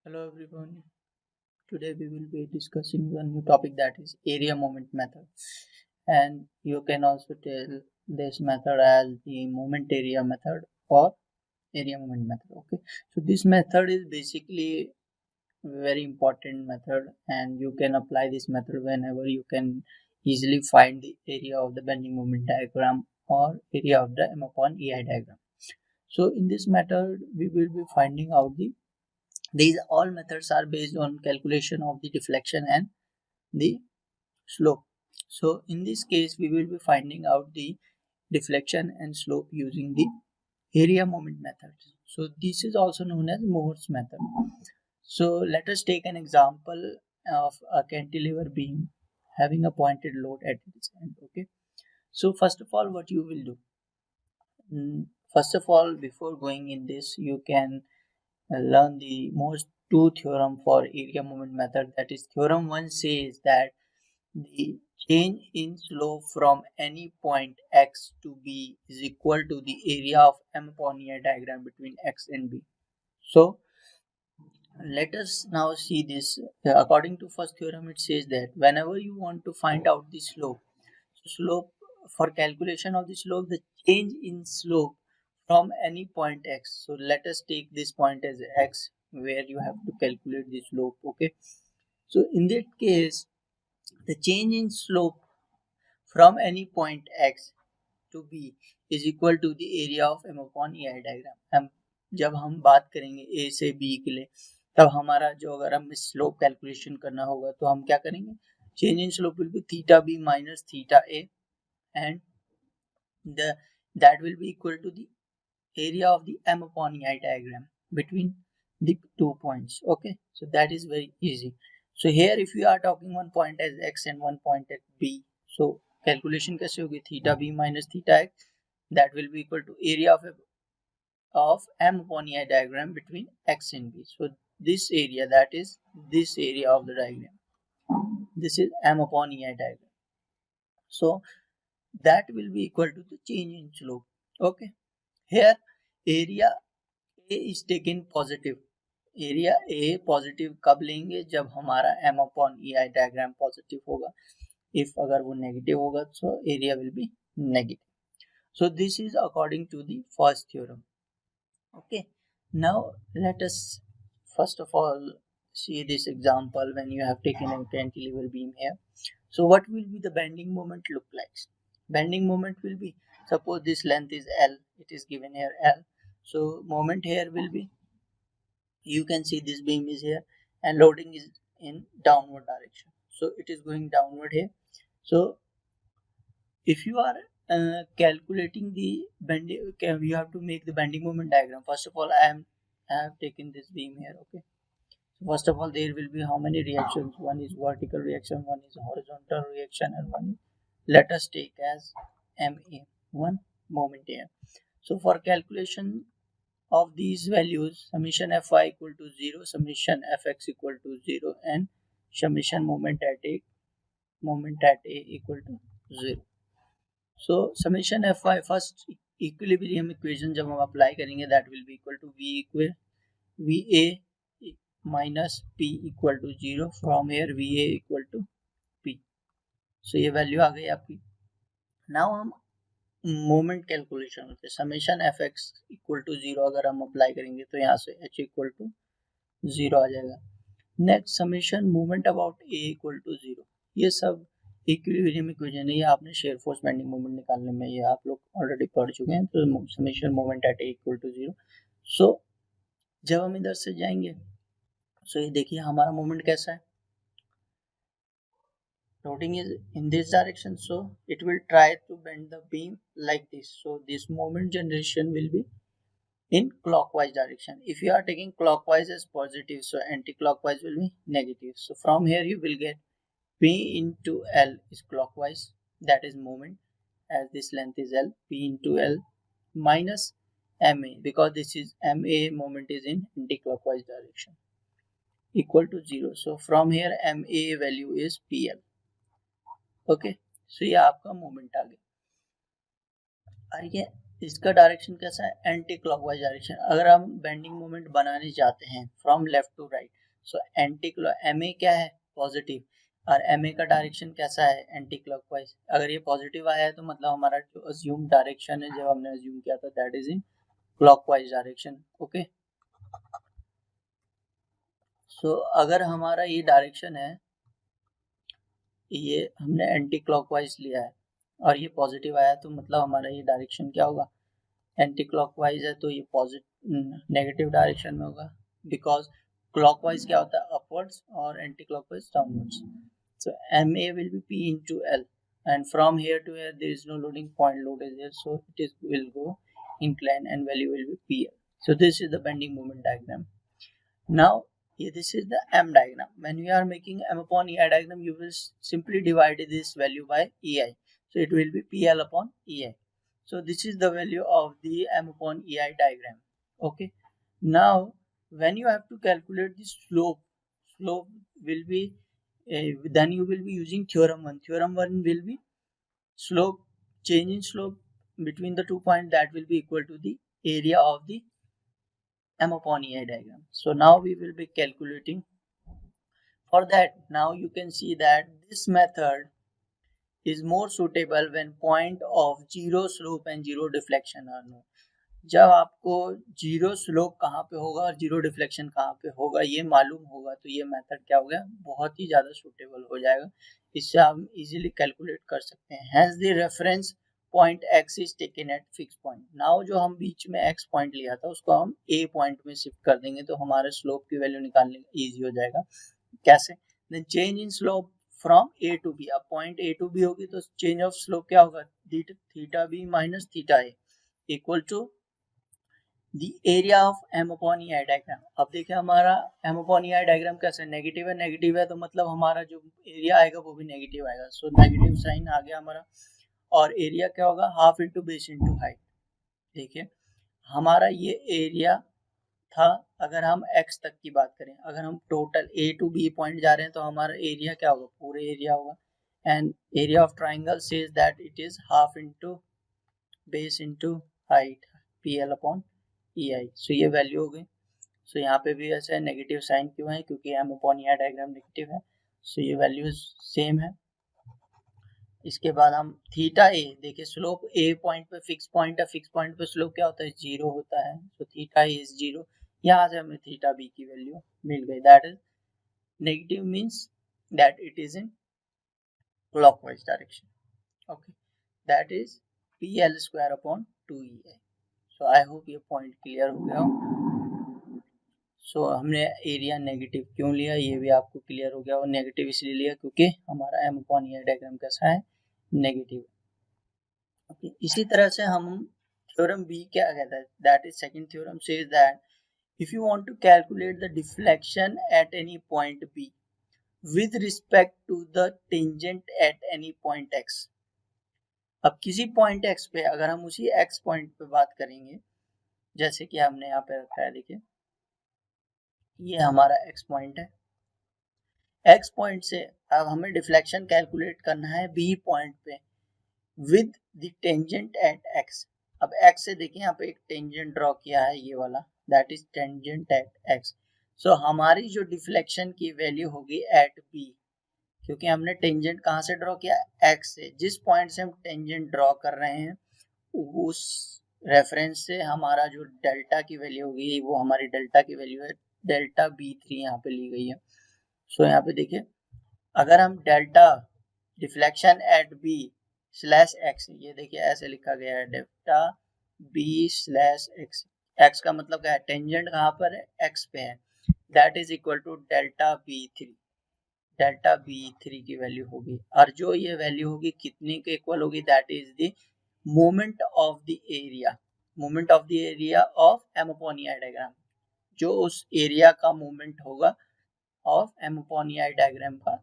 Hello everyone. Today we will be discussing a new topic that is area moment method. And you can also tell this method as the moment area method or area moment method. Okay. So this method is basically a very important method and you can apply this method whenever you can easily find the area of the bending moment diagram or area of the M upon EI diagram. So in this method we will be finding out these all methods are based on calculation of the deflection and the slope. So in this case, we will be finding out the deflection and slope using the area moment method. So this is also known as Moore's method. So let us take an example of a cantilever beam having a pointed load at its end. Okay. So first of all, what you will do? First of all, before going in this, you can learn the most two theorem for area moment method. That is, theorem 1 says that the change in slope from any point x to b is equal to the area of M upon E diagram between x and b. So let us now see this. According to first theorem, it says that whenever you want to find out the slope for calculation of the slope, the change in slope from any point x. So let us take this point as x where you have to calculate the slope. Okay. So in that case, the change in slope from any point x to b is equal to the area of m upon ei diagram. हम जब हम बात करेंगे a से b के लिए, तब हमारा जो अगर हम स्लोप कैलकुलेशन करना होगा तो हम क्या करेंगे, change in slope will be theta b minus theta a and the that will be equal to the area of the m upon ei diagram between the 2 points. Okay, so that is very easy. So here if you are talking one point as x and one point at b, so calculation कैसे होगी, theta b minus theta x, that will be equal to area of m upon ei diagram between x and b. So this area, that is this area of the diagram, this is m upon ei diagram. So that will be equal to the change in slope. Okay, here area A is taken positive. Area A positive कब लेंगे, जब हमारा m upon E I diagram positive होगा. If अगर वो negative होगा तो area will be negative. So this is according to the first theorem. Okay, now let us first of all see this example when you have taken a cantilever beam here. So what will be the bending moment look like? Bending moment will be, suppose this length is L, it is given here L. So moment here will be, you can see this beam is here and loading is in downward direction, so it is going downward here. So if you are calculating the bending, you have to make the bending moment diagram. First of all, I have taken this beam here. Okay, so first of all, there will be how many reactions? One is vertical reaction, one is horizontal reaction, and one is, let us take as MA, one moment here. So for calculation of these values, summation Fy equal to 0, summation Fx equal to 0, and summation moment at A equal to 0. So summation Fy, first equilibrium equation जब हम apply करेंगे, that will be equal to Va minus P equal to 0. From here Va equal to P. So ये value आ गई आपकी. Now हम moment calculation होते हैं, summation F X equal to 0 अगर हम अप्लाई करेंगे तो यहाँ से h इक्वल टू 0 आ जाएगा. Next summation moment about A equal to 0. ये सब इक्विलिब्रियम इक्वेशन है, ये आपने शेयर फोर्स बेंडिंग मोमेंट निकालने में ये आप लोग ऑलरेडी पढ़ चुके हैं. तो summation moment at A equal to 0. So जब हम इधर से जाएंगे, सो ये देखिए हमारा मोमेंट कैसा है, loading is in this direction, so it will try to bend the beam like this. So this moment generation will be in clockwise direction. If you are taking clockwise as positive, so anti-clockwise will be negative. So from here you will get P into L is clockwise, that is moment, as this length is L, P into L minus MA, because this is MA moment is in anti-clockwise direction, equal to 0. So from here MA value is PL. Okay, so ये आपका moment आ गया. और ये इसका direction कैसा है, anti clockwise direction. अगर हम बेंडिंग मोमेंट बनाने जाते हैं from left to right, so anti M A क्या है, पॉजिटिव, और एम ए का डायरेक्शन कैसा है, एंटी क्लॉकवाइज। अगर ये पॉजिटिव आया है तो मतलब हमारा जो अज्यूम डायरेक्शन है, जब हमने अज्यूम किया था, that is in clockwise direction. Okay, so अगर हमारा ये डायरेक्शन है, ये हमने एंटी क्लॉकवाइज लिया है और ये पॉजिटिव आया, तो मतलब हमारा ये डायरेक्शन क्या होगा, एंटी क्लॉकवाइज है तो ये पॉजिटिव नेगेटिव डायरेक्शन में होगा, बिकॉज क्लॉकवाइज क्या होता है, अपवर्ड्स, और anticlockwise downwards. So M A will be P into L, and from here to here there is no loading point, load is there, so it is will go incline and value will be PL. So this is the bending moment diagram. Now this is the M diagram. When we are making M upon EI diagram, you will simply divide this value by EI, so it will be PL upon EI. So this is the value of the M upon EI diagram. Okay, now when you have to calculate the slope will be then you will be using theorem 1. Theorem 1 will be slope, change in slope between the 2 points, that will be equal to the area of the M upon EI diagram. So now we will be calculating. For that, now you can see that this method is more suitable when point of zero slope and zero deflection are known. जब आपको zero slope कहाँ पे होगा और zero deflection कहाँ पे होगा ये मालूम होगा, तो ये मेथड क्या हो गया, बहुत ही ज़्यादा सूटेबल हो जाएगा। इससे हम इजीली कैलकुलेट कर सकते हैं। Hence the reference point X is taken at fix point. Now जो हम बीच में एक्स पॉइंट लिया था उसको हम ए पॉइंट में शिफ्ट कर देंगे, तो हमारे स्लोप की वैल्यू निकालने ईजी हो जाएगा। कैसे, then change in slope from A to B. अब पॉइंट ए टू बी होगी तो चेंज ऑफ स्लोप क्या होगा, theta B minus theta A equal to the area of M upon E I diagram. अब देखिए हमारा M upon E I diagram कैसे, negative है तो मतलब हमारा जो एरिया आएगा वो भी नेगेटिव आएगा। सो नेगेटिव साइन आ गया हमारा, और एरिया क्या होगा, half into base into height. देखिए हमारा ये एरिया था, अगर हम x तक की बात करें, अगर हम total a to b point जा रहे हैं तो हमारा एरिया क्या होगा, पूरे एरिया होगा। And area of triangle says that it is half into base into height pl upon EI। So ये वैल्यू हो गई। सो यहाँ पे भी ऐसा है, नेगेटिव साइन क्यों है, क्योंकि m upon EI diagram negative है। सो ये वैल्यू सेम है। इसके बाद हम थीटा ए, देखिए स्लोप ए पॉइंट पे फिक्स पॉइंट है, फिक्स पॉइंट पे स्लोप क्या होता है, जीरो होता है। So theta A is zero. यहाँ से हमें थीटा बी की वैल्यू मिल गई, that is negative means that it is in clockwise direction. Okay, that is PL square upon 2EI। So I hope ये पॉइंट क्लियर हो गया हो। सो हमने एरिया नेगेटिव क्यों लिया ये भी आपको क्लियर हो गया, और नेगेटिव इसलिए लिया क्योंकि हमारा एम अपॉन EI डायग्राम कैसा है, नेगेटिव। ओके, इसी तरह से हम थ्योरम बी क्या कहता है, that is second theorem says that if you want to calculate the deflection at any point B with respect to the tangent at any point X। अब किसी पॉइंट X पे अगर हम उसी X पॉइंट पे बात करेंगे, जैसे कि हमने यहाँ पे रखा है, देखिए ये हमारा X पॉइंट है। X पॉइंट से अब हमें डिफ्लेक्शन कैलकुलेट करना है B पॉइंट पे with the tangent at X। अब X से देखिए यहाँ पे एक टेंजेंट ड्रॉ किया है, ये वाला, that is tangent at X। सो हमारी जो डिफ्लेक्शन की वैल्यू होगी एट B, क्योंकि हमने टेंजेंट कहाँ से ड्रॉ किया, X से। जिस पॉइंट से हम टेंजेंट ड्रॉ कर रहे हैं उस रेफरेंस से हमारा जो डेल्टा की वैल्यू होगी, वो हमारी डेल्टा की वैल्यू है डेल्टा B3 यहाँ पे ली गई है। सो यहाँ पे देखिए अगर हम delta deflection eight B slash x, ये देखिए ऐसे लिखा गया है, delta B slash x. X का मतलब क्या है, टेंजेंट कहाँ पर है, एक्स पे है, that is equal to delta B3। Delta B3 की वैल्यू होगी, और जो ये वैल्यू होगी कितने के इक्वल होगी, that is the moment of the area, moment of the area of M upon EI diagram. जो उस एरिया का मोमेंट होगा of M upon EI diagram का,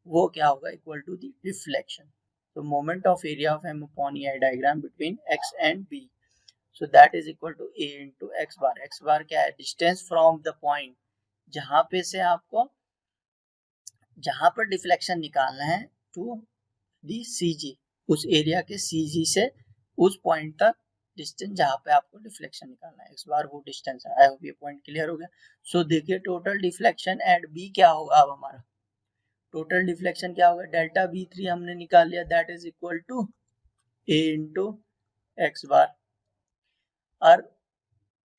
वो क्या होगा, equal to the deflection. So moment of area of M upon EI diagram between X and B. So that is equal to A into X bar. X bar क्या है, distance from the point जहाँ पे से आपको, जहाँ पर deflection निकालना है, टू दी CG, उस एरिया के CG से उस पॉइंट तक डिस्टेंस जहाँ पे आपको डिफ्लेक्शन निकालना है, x बार वो डिस्टेंस है। आई होप ये पॉइंट क्लियर हो गया। सो देखिए टोटल डिफ्लेक्शन एट b क्या होगा, अब हमारा टोटल डिफ्लेक्शन क्या होगा, डेल्टा b3 हमने निकाल लिया, that is equal to a into x bar, और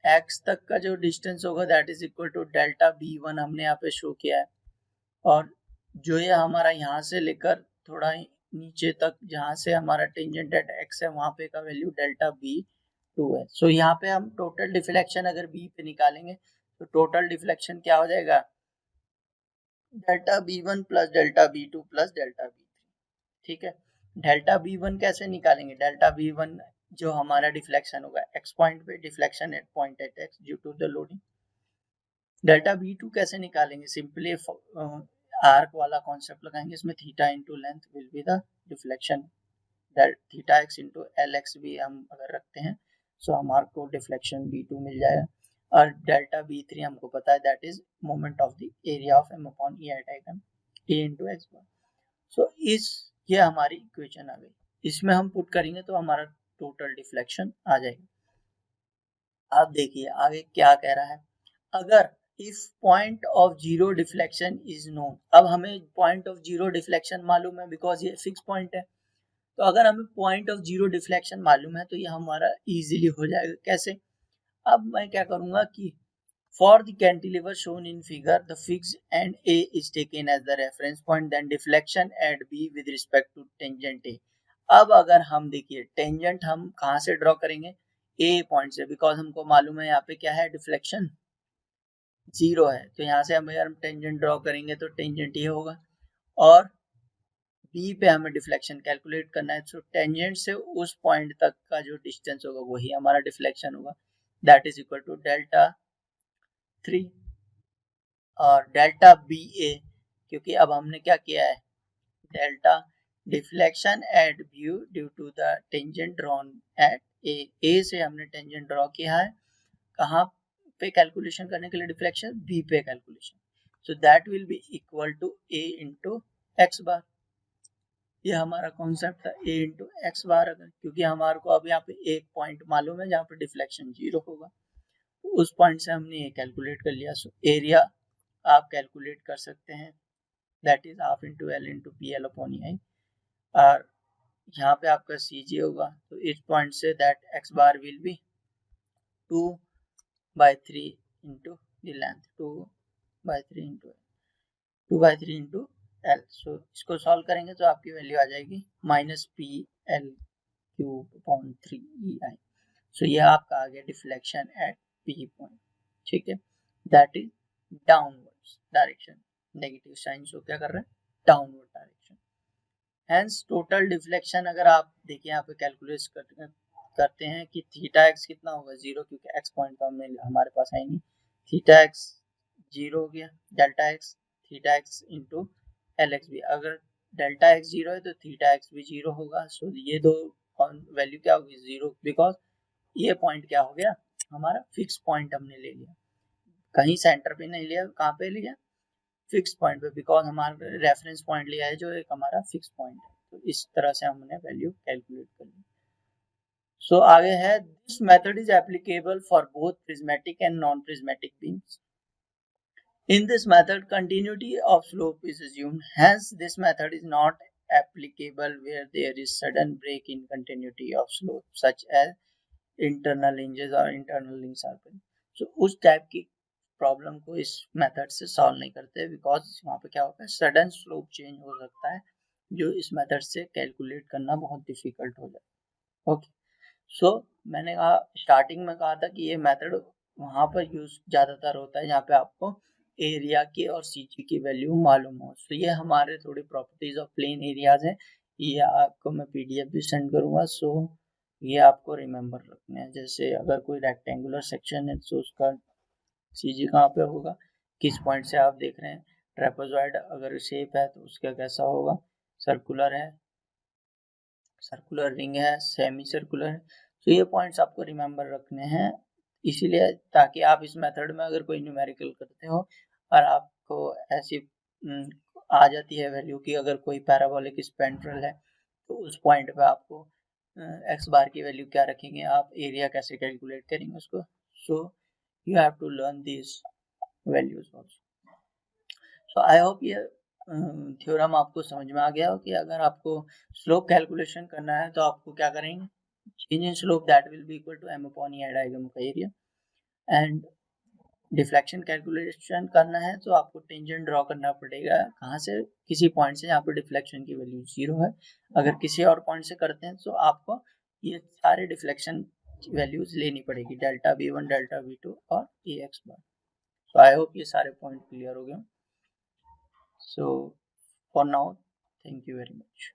x तक का जो डिस्टेंस होगा that is equal to delta b1 हमने यहाँ पे शो किया है, और जो ये हमारा यहाँ से लेकर थोड़ा नीचे तक जहाँ से हमारा टेंजेंट एट x है वहाँ पे का वैल्यू डेल्टा b2 है। सो यहाँ पे हम टोटल डिफ्लेक्शन अगर b पे निकालेंगे तो टोटल डिफ्लेक्शन क्या हो जाएगा, delta b1 plus delta b2 plus delta b3, ठीक है। डेल्टा b1 कैसे निकालेंगे, डेल्टा b1 जो हमारा डिफ्लेक्शन होगा x पॉइंट पे, deflection at point at x due to the loading. Delta b2 कैसे निकालेंगे, सिंपली आर्क वाला कॉन्सेप्ट लगाएंगे, इसमें theta into length will be the deflection, theta X into L X भी हम अगर रखते हैं सो हमारे को डिफ्लेक्शन b2 मिल जाएगा, और डेल्टा b3 हमको पता है that is moment of the area of m upon e at diagram a into x bar. So ये हमारी इक्वेशन आ गई, इसमें हम पुट करेंगे तो हमारा टोटल डिफ्लेक्शन आ जाएगा। अब देखिए आगे क्या कह रहा है, अगर if point of zero deflection is known, अब हमें पॉइंट ऑफ जीरो डिफ्लेक्शन मालूम है बिकॉज ये फिक्स पॉइंट है, तो अगर हमें पॉइंट ऑफ जीरो डिफ्लेक्शन मालूम है तो ये हमारा इजीली हो जाएगा। कैसे, अब मैं क्या करूंगा कि for the cantilever shown in figure the fix end A is taken as the reference point, then deflection at B with respect to tangent A. अब अगर हम देखिए टेंजेंट हम कहाँ से ड्रॉ करेंगे, ए पॉइंट से, बिकॉज हमको मालूम है यहाँ पे क्या है, डिफ्लेक्शन जीरो है, तो यहाँ से अगर हम टेंजेंट ड्रॉ करेंगे तो टेंजेंट ये होगा, और बी पे हमें डिफ्लेक्शन कैलकुलेट करना है, तो टेंजेंट से उस पॉइंट तक का जो डिस्टेंस होगा वही हमारा डिफ्लेक्शन होगा, that is equal to delta 3 और डेल्टा बी ए, क्योंकि अब हमने क्या किया है, delta deflection at B due to the tangent drawn at A से हमने टेंजेंट ड्रॉ किया है, कहाँ पे कैलकुलेशन करने के लिए, डिफ्लेक्शन बी पे calculation, so that will be equal to A into x bar. ये हमारा कॉन्सेप्ट है ए इंटू एक्स बार, अगर क्योंकि हमारे को अब यहाँ पे एक पॉइंट मालूम है जहाँ पे डिफ्लेक्शन जीरो होगा, तो उस पॉइंट से हमने ये कैलकुलेट कर लिया। सो एरिया आप कैलकुलेट कर सकते हैं, that is half into L into P L upon E I, और यहाँ पे आपका सी जी होगा, तो इस पॉइंट से that x bar will be 2/3 into the length, 2/3 into L. So इसको सॉल्व करेंगे तो आपकी वैल्यू आ जाएगी minus P L cube upon 3 EI। So ये आपका आ गया डिफ्लेक्शन एट पी पॉइंट, ठीक है, that is downwards direction, negative sign show क्या कर रहे हैं, downward direction. Hence total deflection अगर आप देखिए यहाँ पे कैलकुलेट करते हैं कि थीटा एक्स कितना होगा, जीरो, क्योंकि एक्स पॉइंट तो हमने हमारे पास है नहीं, थीटा एक्स जीरो हो गया, delta x theta X into L X भी, अगर डेल्टा एक्स जीरो है तो थीटा एक्स भी जीरो होगा, सो ये दो वैल्यू क्या होगी, जीरो, बिकॉज ये पॉइंट क्या हो गया, हमारा फिक्स पॉइंट हमने ले लिया, कहीं सेंटर पे नहीं लिया, कहाँ पे लिया, फिक्स पॉइंट पे, बिकॉज हमारा रेफरेंस पॉइंट लिया है जो एक हमारा फिक्स पॉइंट है, तो इस तरह से हमने वैल्यू कैलकुलेट कर ली। सो आगे है, this method is applicable for both prismatic and non prismatic beams. In this method, continuity of slope is assumed. Hence, this method is not applicable where there is sudden break in continuity of slope, such as internal hinges or internal links are present. So, उस type की problem को इस method से solve नहीं करते, because वहाँ पे क्या होता है, सडन स्लोप चेंज हो सकता है, जो इस मेथड से कैलकुलेट करना बहुत डिफिकल्ट हो जाता है। ओके, सो मैंने कहा स्टार्टिंग में कहा था कि ये मेथड वहाँ पर यूज ज़्यादातर होता है जहाँ पे आपको एरिया की और सीजी की वैल्यू मालूम हो। तो ये हमारे थोड़ी प्रॉपर्टीज ऑफ प्लेन एरियाज हैं, ये आपको मैं पीडीएफ भी सेंड करूँगा, सो ये आपको रिमेम्बर रखना है। जैसे अगर कोई रेक्टेंगुलर सेक्शन है तो उसका सीजी कहाँ पे होगा, किस पॉइंट से आप देख रहे हैं, ट्रेपेजॉइड अगर शेप है तो उसका कैसा होगा, सर्कुलर है, सर्कुलर रिंग है, सेमी सर्कुलर है, तो ये पॉइंट्स आपको रिमेम्बर रखने हैं, इसीलिए ताकि आप इस मेथड में अगर कोई न्यूमेरिकल करते हो और आपको ऐसी आ जाती है वैल्यू की, अगर कोई पैराबोलिक स्पेक्ट्रल है तो उस पॉइंट पे आपको एक्स बार की वैल्यू क्या रखेंगे, आप एरिया कैसे कैलकुलेट करेंगे उसको. So you have to learn this values also. So I hope ये थ्योरम आपको समझ में आ गया हो कि अगर आपको स्लोप कैलकुलेशन करना है तो आपको क्या करेंगे, change in slope that will be equal to m upon E diagram का एरिया. एंड डिफ्लेक्शन कैलकुलेशन करना है तो आपको टेंजेंट ड्रॉ करना पड़ेगा, कहाँ से, किसी पॉइंट से जहाँ पर डिफ्लेक्शन की वैल्यू 0 है. अगर किसी और पॉइंट से करते हैं तो आपको ये सारे डिफ्लेक्शन वैल्यूज लेनी पड़ेगी, डेल्टा v1, डेल्टा v2 और ए एक्स बार. तो आई होप ये सारे पॉइंट क्लियर हो गए. So for now, thank you very much.